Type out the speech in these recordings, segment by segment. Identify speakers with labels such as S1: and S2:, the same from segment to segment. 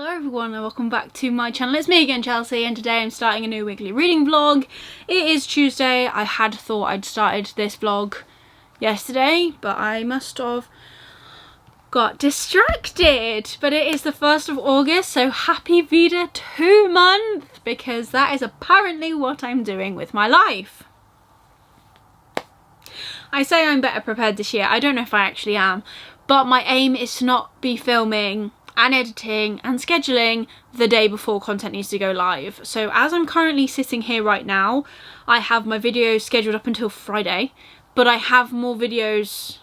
S1: Hello everyone and welcome back to my channel. It's me again, Chelsea, and today I'm starting a new weekly reading vlog. It is Tuesday. I had thought I'd started this vlog yesterday, but I must have got distracted. But it is the 1st of August, so happy VEDA2 month, because that is apparently what I'm doing with my life. I say I'm better prepared this year. I don't know if I actually am, but my aim is to not be filming and editing and scheduling the day before content needs to go live. So as I'm currently sitting here right now, I have my videos scheduled up until Friday, but I have more videos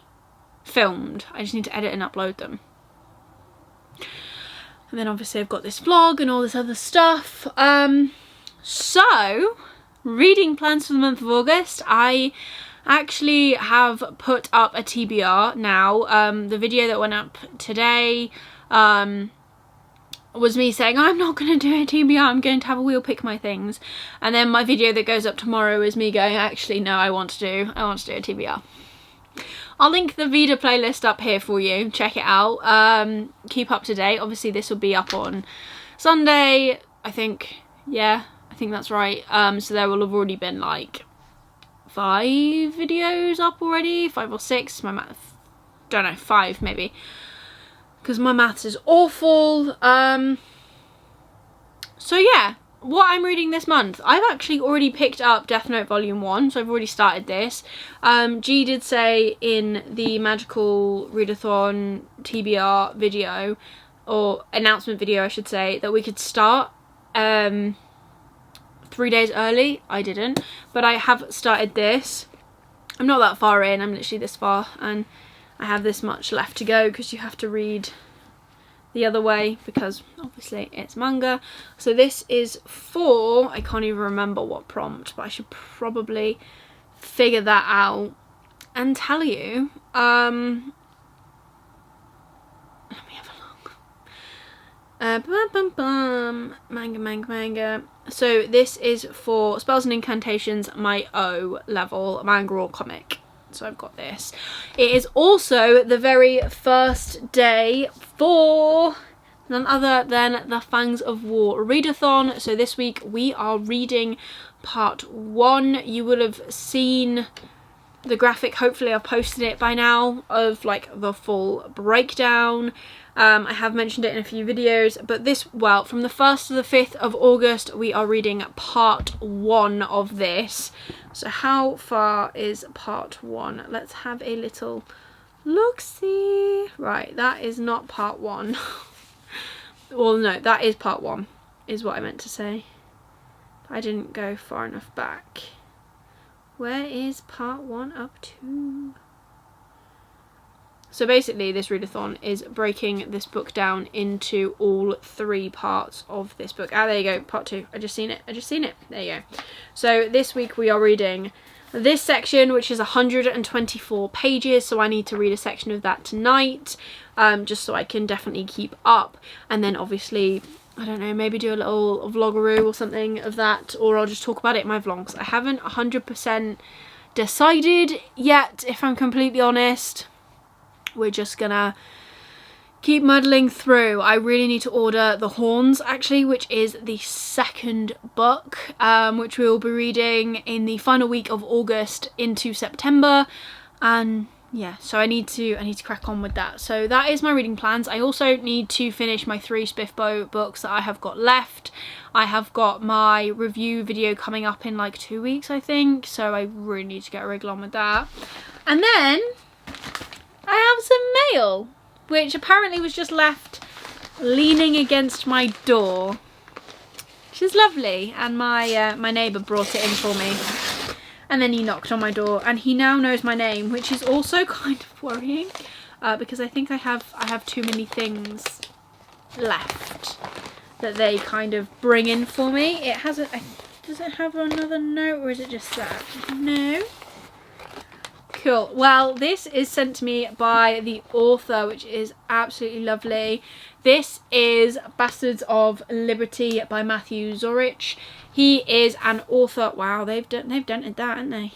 S1: filmed. I just need to edit and upload them. And then obviously I've got this vlog and all this other stuff. So reading plans for the month of August. I actually have put up a TBR now. The video that went up today was me saying I'm not going to do a TBR, I'm going to have a wheel pick my things, and then my video that goes up tomorrow is me going, actually no, I want to do a TBR. I'll link the VEDA playlist up here for you, check it out. Keep up to date. Obviously this will be up on Sunday, I think. Yeah, I think that's right. So there will have already been like 5 videos up already, 5 or 6, my math, don't know, 5 maybe, because my maths is awful. So yeah, what I'm reading this month, I've actually already picked up Death Note Volume 1, so I've already started this. G did say in the Magical Readathon TBR video, or announcement video I should say, that we could start 3 days early. I didn't, but I have started this. I'm not that far in, I'm literally this far, and I have this much left to go because you have to read the other way because obviously it's manga. So this is for, I can't even remember what prompt, but I should probably figure that out and tell you. Let me have a look. Manga. So this is for Spells and Incantations, my O level manga or comic. So I've got this. It is also the very first day for none other than the Fangs of War readathon. So this week we are reading part 1. You will have seen the graphic, hopefully I've posted it by now, of like the full breakdown. I have mentioned it in a few videos, but this, well, from the 1st to the 5th of August, we are reading part 1 of this. So how far is part 1? Let's have a little look-see. Right, that is not part 1. Well, no, that is part 1, is what I meant to say. I didn't go far enough back. Where is part 1 up to? So basically this readathon is breaking this book down into all 3 parts of this book. Ah, there you go, part 2. I just seen it. There you go. So this week we are reading this section, which is 124 pages. So I need to read a section of that tonight, just so I can definitely keep up. And then obviously, I don't know, maybe do a little vlogaroo or something of that, or I'll just talk about it in my vlogs. I haven't 100% decided yet, if I'm completely honest. We're just gonna keep muddling through. I really need to order The Horns, actually, which is the 2nd book, which we will be reading in the final week of August into September. And yeah, so I need to crack on with that. So that is my reading plans. I also need to finish my 3 Spiffbo books that I have got left. I have got my review video coming up in like 2 weeks, I think, so I really need to get a wriggle on with that. And then I have some mail, which apparently was just left leaning against my door, which is lovely, and my my neighbour brought it in for me. And then he knocked on my door, and he now knows my name, which is also kind of worrying, because I think I have too many things left that they kind of bring in for me. It hasn't. Does it have another note, or is it just that? No. Cool. Well, this is sent to me by the author, which is absolutely lovely. This is Bastards of Liberty by Matthew Zorich. He is an author. Wow, they've dented that, haven't they?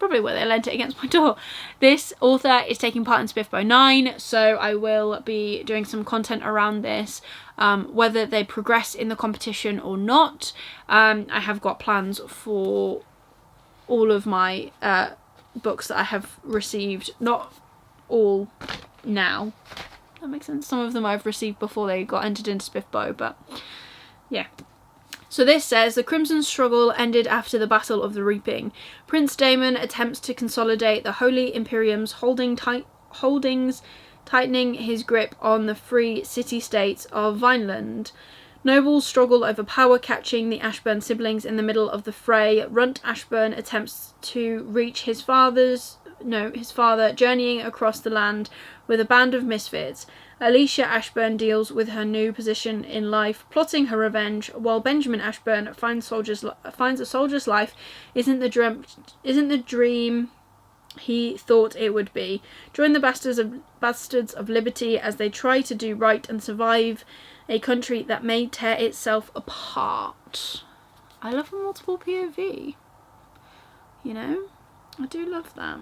S1: probably why they lent it against my door. This author is taking part in Spiffbo 9, so I will be doing some content around this, whether they progress in the competition or not. I have got plans for all of my books that I have received, not all now. That makes sense. Some of them I've received before they got entered into Spiffbo, but yeah. So this says, the Crimson struggle ended after the Battle of the Reaping. Prince Daemon attempts to consolidate the Holy Imperium's holdings, tightening his grip on the free city-states of Vineland. Nobles struggle over power, catching the Ashburn siblings in the middle of the fray. Runt Ashburn attempts to reach his father, journeying across the land with a band of misfits. Alicia Ashburn deals with her new position in life, plotting her revenge, while Benjamin Ashburn finds a soldier's life isn't the dream he thought it would be. Join the bastards of liberty as they try to do right and survive a country that may tear itself apart. I love a multiple POV. You know, I do love that.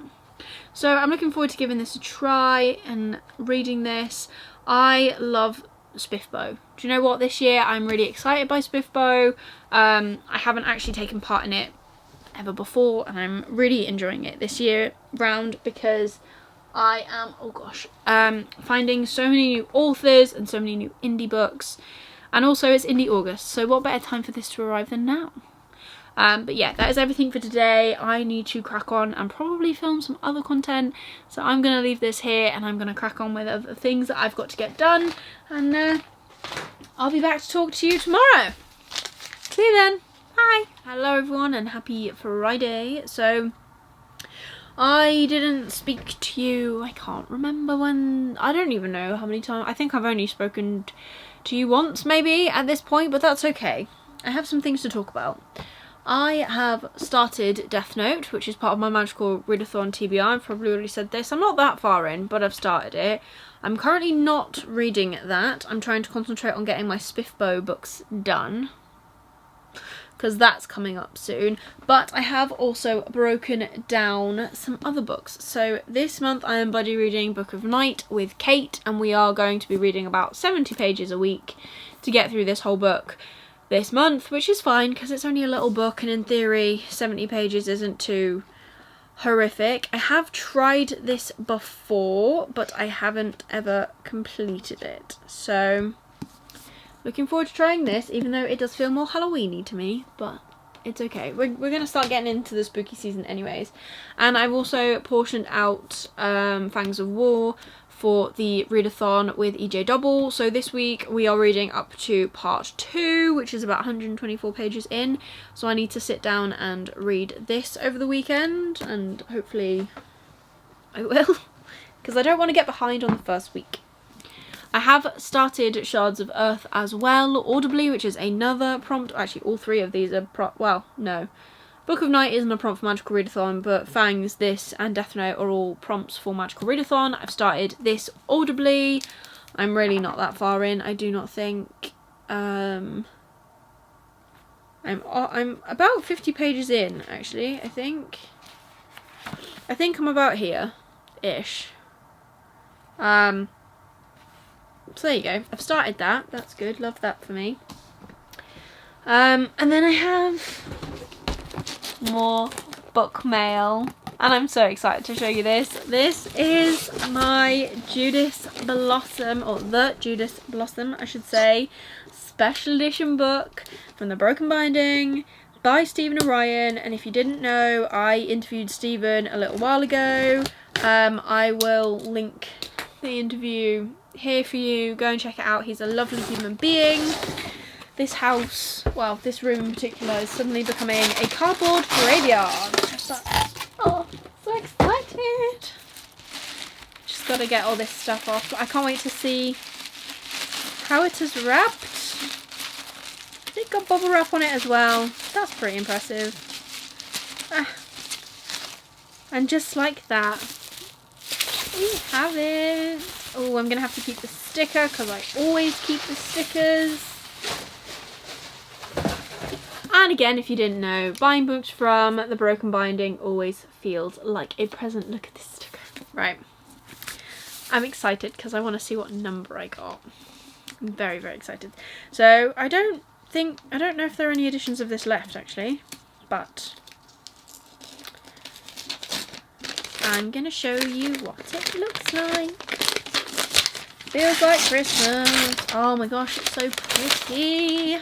S1: So I'm looking forward to giving this a try and reading this. I love Spiffbo. Do you know what? This year I'm really excited by Spiffbo. I haven't actually taken part in it ever before, and I'm really enjoying it this year round because I am, finding so many new authors and so many new indie books. And also it's Indie August, so what better time for this to arrive than now? But yeah, that is everything for today. I need to crack on and probably film some other content. So I'm going to leave this here and I'm going to crack on with other things that I've got to get done. And I'll be back to talk to you tomorrow. See you then. Bye. Hello everyone and happy Friday. So I didn't speak to you, I can't remember when, I don't even know how many times. I think I've only spoken to you once maybe at this point, but that's okay. I have some things to talk about. I have started Death Note, which is part of my Magical Readathon TBR. I've probably already said this. I'm not that far in, but I've started it. I'm currently not reading that. I'm trying to concentrate on getting my Spiffbo books done, because that's coming up soon. But I have also broken down some other books. So this month I am buddy reading Book of Night with Kate, and we are going to be reading about 70 pages a week to get through this whole book this month, which is fine because it's only a little book and in theory 70 pages isn't too horrific. I have tried this before, but I haven't ever completed it. So looking forward to trying this, even though it does feel more Halloween-y to me, but it's okay. We're going to start getting into the spooky season anyways. And I've also portioned out Fangs of War for the readathon with EJ Double. So this week we are reading up to part 2, which is about 124 pages in. So I need to sit down and read this over the weekend, and hopefully I will, because I don't want to get behind on the first week. I have started Shards of Earth as well, audibly, which is another prompt. Actually, all three of these are well, no. Book of Night isn't a prompt for Magical Readathon, but Fangs, this, and Death Note are all prompts for Magical Readathon. I've started this audibly. I'm really not that far in, I do not think. I'm about 50 pages in, actually, I think. I think I'm about here-ish. So there you go. I've started that. That's good. Love that for me. And then I have more book mail, and I'm so excited to show you this. This is my Judas Blossom, or the Judas Blossom, I should say, special edition book from the Broken Binding by Stephen Orion. And if you didn't know, I interviewed Stephen a little while ago. I will link the interview here for you. Go and check it out. He's a lovely human being. This house, well, this room in particular, is suddenly becoming a cardboard graveyard. Oh, so excited. Just got to get all this stuff off. I can't wait to see how it is wrapped. It's got bubble wrap on it as well. That's pretty impressive. And just like that, we have it. Oh, I'm going to have to keep the sticker because I always keep the stickers. And again, if you didn't know, buying books from the Broken Binding always feels like a present. Look at this sticker. Right. I'm excited because I want to see what number I got. I'm very, very excited. So I don't know if there are any editions of this left actually, but I'm gonna show you what it looks like. Feels like Christmas. Oh my gosh, it's so pretty.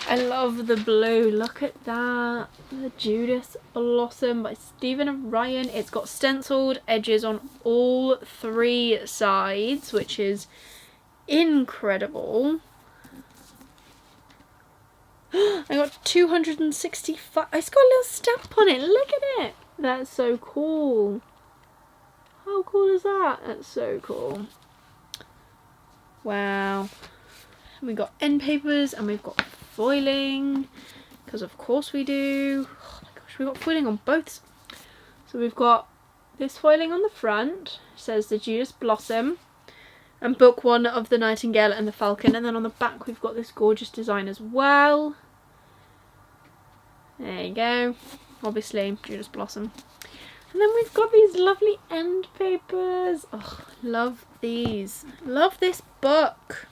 S1: I love the blue. Look at that. The Judas Blossom by Stephen Orion. It's got stenciled edges on all 3 sides, which is incredible. I got 265. It's got a little stamp on it. Look at it. That's so cool. How cool is that? That's so cool. Wow. And we've got end papers and we've got foiling, because of course we do. Oh my gosh, we've got foiling on both. So we've got this foiling on the front. It says the Judas Blossom and book 1 of the Nightingale and the Falcon. And then on the back we've got this gorgeous design as well. There you go. Obviously Judas Blossom. And then we've got these lovely end papers. Oh, love these. Love this book.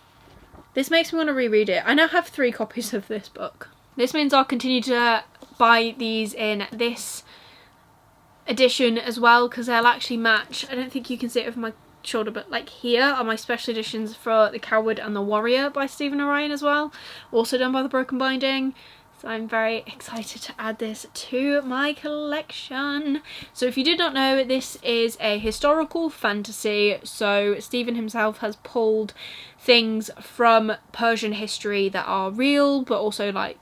S1: This makes me want to reread it. I now have 3 copies of this book. This means I'll continue to buy these in this edition as well, because they'll actually match. I don't think you can see it over my shoulder, but like here are my special editions for The Coward and the Warrior by Stephen Orion as well. Also done by the Broken Binding. So I'm very excited to add this to my collection. So if you did not know, this is a historical fantasy. So Stephen himself has pulled things from Persian history that are real, but also like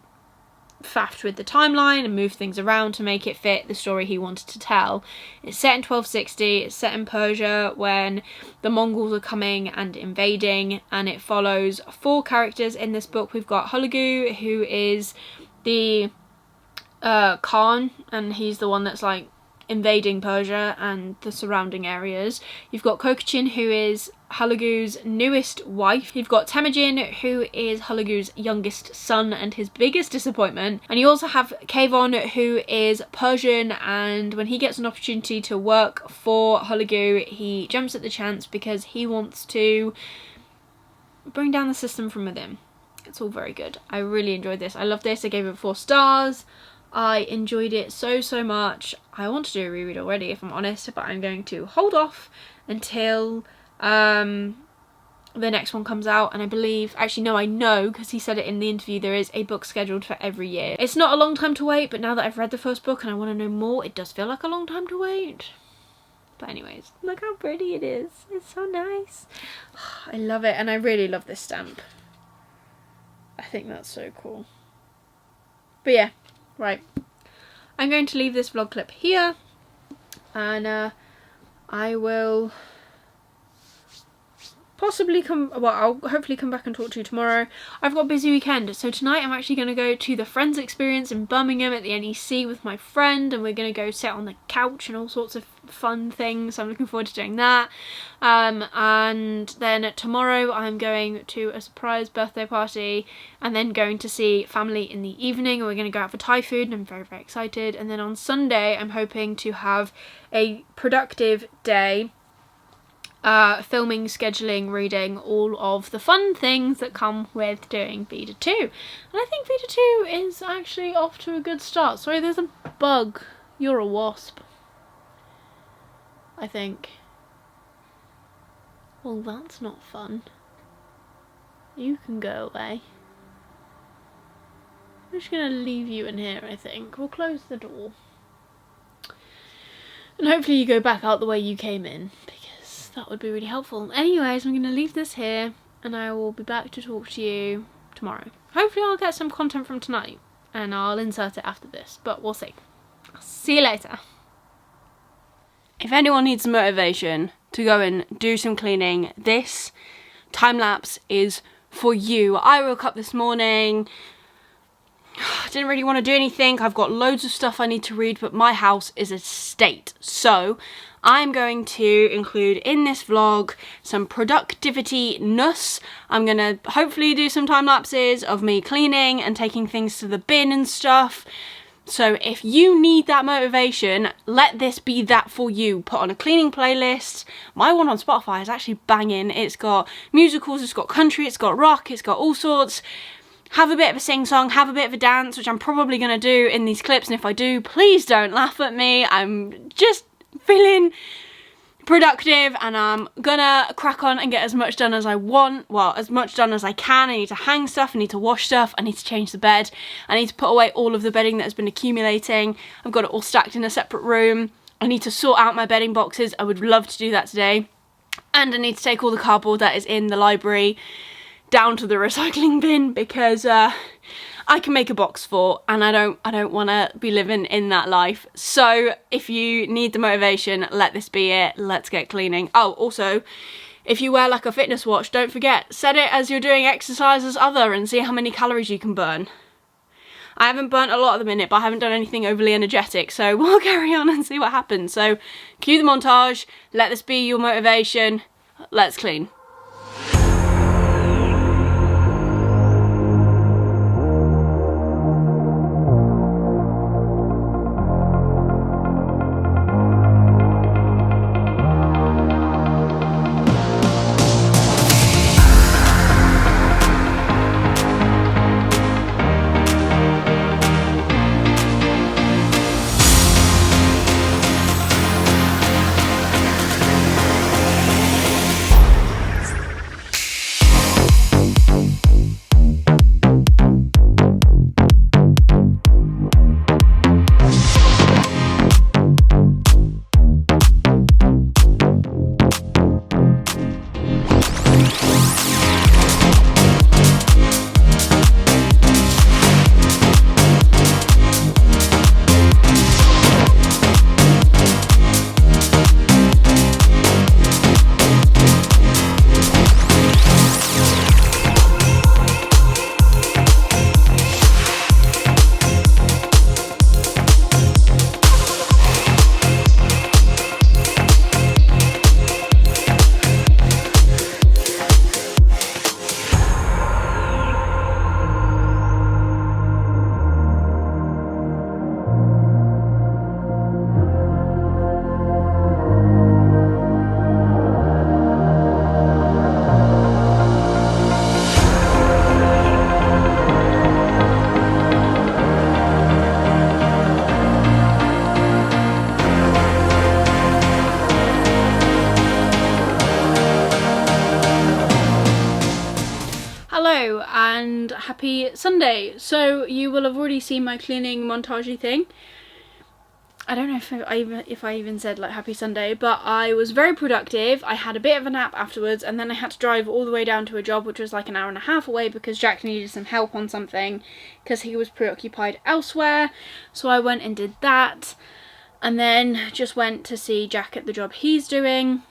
S1: faffed with the timeline and moved things around to make it fit the story he wanted to tell. It's set in 1260, it's set in Persia when the Mongols are coming and invading, and it follows 4 characters in this book. We've got Hulagu, who is the Khan, and he's the one that's like invading Persia and the surrounding areas. You've got Kokachin, who is Hulagu's newest wife. You've got Temujin, who is Hulagu's youngest son and his biggest disappointment. And you also have Kayvon, who is Persian, and when he gets an opportunity to work for Hulagu, he jumps at the chance because he wants to bring down the system from within. It's all very good. I really enjoyed this. I love this. I gave it 4 stars. I enjoyed it so much. I want to do a reread already, if I'm honest, but I'm going to hold off until the next one comes out. And I believe, actually no, I know, because he said it in the interview, there is a book scheduled for every year. It's not a long time to wait, but now that I've read the first book and I want to know more, it does feel like a long time to wait. But anyways, look how pretty it is. It's so nice. I love it, and I really love this stamp. I think that's so cool. But yeah, right. I'm going to leave this vlog clip here, and I will possibly I'll hopefully come back and talk to you tomorrow. I've got a busy weekend, so tonight I'm actually going to go to the Friends Experience in Birmingham at the NEC with my friend, and we're going to go sit on the couch and all sorts of fun things. So I'm looking forward to doing that. And then tomorrow I'm going to a surprise birthday party, and then going to see family in the evening. We're going to go out for Thai food, and I'm very, very excited. And then on Sunday I'm hoping to have a productive day, filming, scheduling, reading, all of the fun things that come with doing VEDA2. And I think VEDA2 is actually off to a good start. Sorry, there's a bug. You're a wasp. I think. Well, that's not fun. You can go away. I'm just going to leave you in here, I think. We'll close the door. And hopefully you go back out the way you came in, because that would be really helpful. Anyways, I'm going to leave this here, and I will be back to talk to you tomorrow. Hopefully I'll get some content from tonight, and I'll insert it after this, but we'll see. I'll see you later. If anyone needs motivation to go and do some cleaning, this time lapse is for you. I woke up this morning, didn't really want to do anything. I've got loads of stuff I need to read, but my house is a state. So I'm going to include in this vlog some productivity-ness. I'm gonna hopefully do some time lapses of me cleaning and taking things to the bin and stuff. So if you need that motivation, let this be that for you. Put on a cleaning playlist. My one on Spotify is actually banging. It's got musicals, it's got country, it's got rock, it's got all sorts. Have a bit of a sing-song, have a bit of a dance, which I'm probably going to do in these clips, and if I do, please don't laugh at me. I'm just feeling productive, and I'm gonna crack on and get as much done as I want. Well, as much done as I can. I need to hang stuff, I need to wash stuff, I need to change the bed, I need to put away all of the bedding that has been accumulating. I've got it all stacked in a separate room. I need to sort out my bedding boxes. I would love to do that today. And I need to take all the cardboard that is in the library down to the recycling bin, because I can make a box fort, and I don't want to be living in that life. So if you need the motivation, let this be it. Let's get cleaning. Oh, also, if you wear like a fitness watch, don't forget, set it as you're doing exercises other and see how many calories you can burn. I haven't burnt a lot at the minute, but I haven't done anything overly energetic, so we'll carry on and see what happens. So cue the montage, let this be your motivation, let's clean. Hello and happy Sunday. So you will have already seen my cleaning montagey thing. I don't know if I even said like happy Sunday, but I was very productive. I had a bit of a nap afterwards, and then I had to drive all the way down to a job which was like an hour and a half away because Jack needed some help on something because he was preoccupied elsewhere. So I went and did that, and then just went to see Jack at the job he's doing.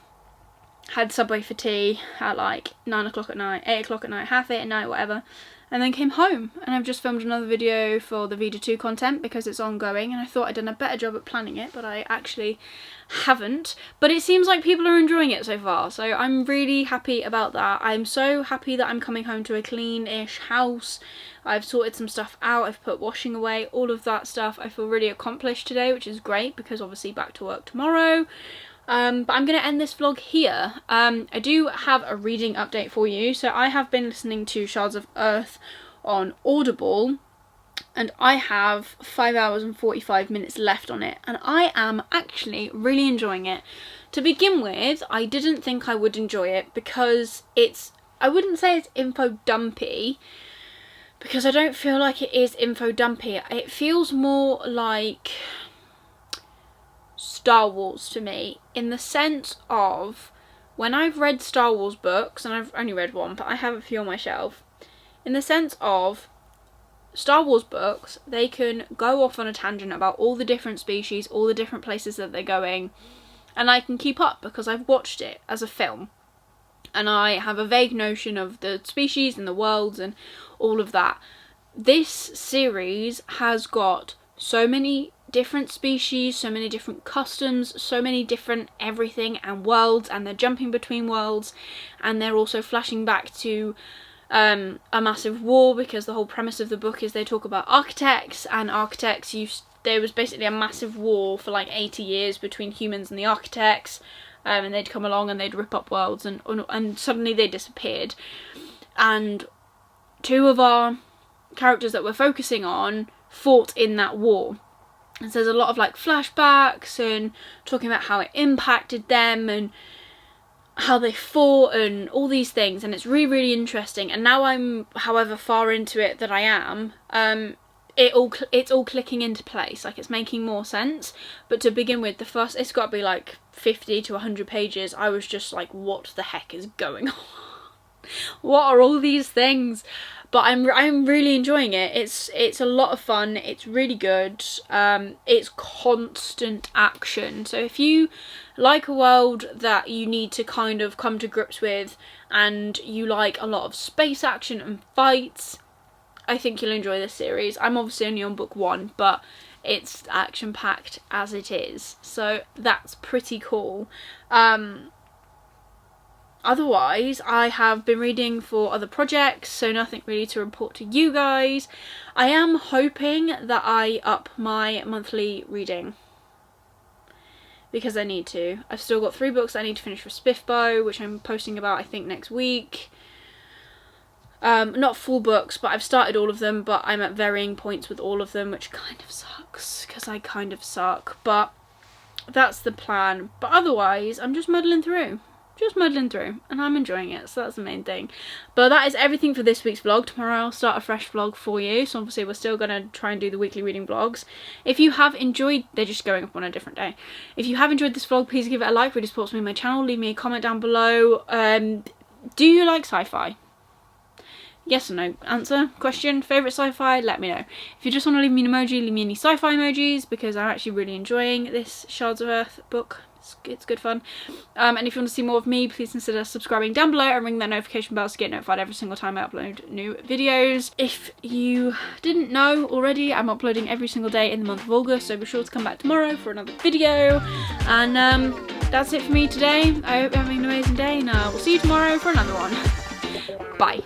S1: Had Subway for tea at like 9 o'clock at night, 8 o'clock at night, half 8 at night, whatever, and then came home. And I've just filmed another video for the VEDA2 content because it's ongoing, and I thought I'd done a better job at planning it, but I actually haven't. But it seems like people are enjoying it so far, so I'm really happy about that. I'm so happy that I'm coming home to a clean-ish house. I've sorted some stuff out, I've put washing away, all of that stuff. I feel really accomplished today, which is great because obviously back to work tomorrow. But I'm going to end this vlog here. I do have a reading update for you. So I have been listening to Shards of Earth on Audible, and I have 5 hours and 45 minutes left on it, and I am actually really enjoying it. To begin with, I didn't think I would enjoy it because I wouldn't say it's info dumpy, because I don't feel like it is info dumpy. It feels more like Star Wars to me, in the sense of when I've read Star Wars books, and I've only read one, but I have a few on my shelf, in the sense of Star Wars books, they can go off on a tangent about all the different species, all the different places that they're going, and I can keep up because I've watched it as a film, and I have a vague notion of the species and the worlds and all of that. This series has got so many different species, so many different customs, so many different everything and worlds, and they're jumping between worlds, and they're also flashing back to a massive war, because the whole premise of the book is they talk about architects, and architects there was basically a massive war for like 80 years between humans and the architects, and they'd come along and they'd rip up worlds, and suddenly they disappeared. And two of our characters that we're focusing on fought in that war. And so there's a lot of like flashbacks and talking about how it impacted them and how they fought and all these things, and it's really, really interesting. And now I'm, however far into it that I am, it's all clicking into place, like it's making more sense. But to begin with, it's got to be like 50 to 100 pages. I was just like, what the heck is going on? What are all these things? But I'm really enjoying it. It's a lot of fun. It's really good. It's constant action. So if you like a world that you need to kind of come to grips with, and you like a lot of space action and fights, I think you'll enjoy this series. I'm obviously only on book 1, but it's action packed as it is. So that's pretty cool. Otherwise, I have been reading for other projects, so nothing really to report to you guys. I am hoping that I up my monthly reading, because I need to. I've still got 3 books I need to finish for Spiffbo, which I'm posting about, I think, next week. Not full books, but I've started all of them, but I'm at varying points with all of them, which kind of sucks, because I kind of suck. But that's the plan. But otherwise, I'm just muddling through. And I'm enjoying it, so that's the main thing. But that is everything for this week's vlog. Tomorrow I'll start a fresh vlog for you, so obviously we're still going to try and do the weekly reading vlogs. If you have enjoyed, they're just going up on a different day. If you have enjoyed this vlog, please give it a like, really supports me and my channel. Leave me a comment down below. Do you like sci-fi? Yes or no answer, question, favourite sci-fi, let me know. If you just want to leave me an emoji, leave me any sci-fi emojis, because I'm actually really enjoying this Shards of Earth book. It's good fun. And if you want to see more of me, please consider subscribing down below and ring that notification bell to get notified every single time I upload new videos. If you didn't know already, I'm uploading every single day in the month of August, so be sure to come back tomorrow for another video. And that's it for me today. I hope you're having an amazing day, and we'll see you tomorrow for another one. Bye.